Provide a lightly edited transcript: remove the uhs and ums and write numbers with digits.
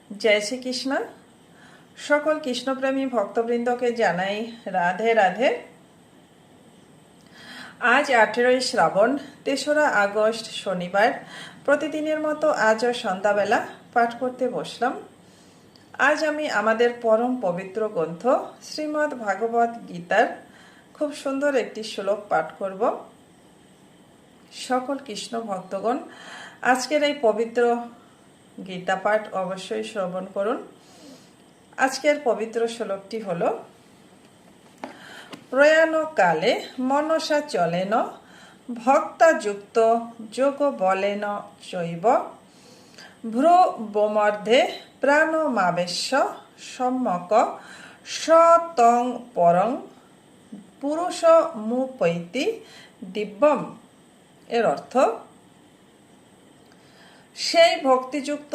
জয় শ্রীকৃষ্ণ। সকল কৃষ্ণপ্রেমী ভক্তবৃন্দকে জানাই রাধে রাধে। আজ 18ই শ্রাবণ, 3রা আগস্ট শনিবার। প্রতিদিনের মতো আজও সন্ধ্যাবেলা পাঠ করতে বসলাম। আজ আমি আমাদের পরম পবিত্র গ্রন্থ শ্রীমদ্ ভাগবত গীতার খুব সুন্দর একটি শ্লোক পাঠ করব। সকল কৃষ্ণ ভক্তগণ আজকের এই পবিত্র গীতা পাঠ অবশ্যই শ্রবণ করুন। আজকের পবিত্র শ্লোকটি হল, প্রয়াণ কালে মনসা চলেন ভক্তাযুক্ত যোগ বলেন চৈব ভ্রু বোমর্ধে প্রাণমাবেশ্য সম্যক সতং পরং পুরুষ মুপৈতি দিব্যম। এর অর্থ, সেই ভক্তিযুক্ত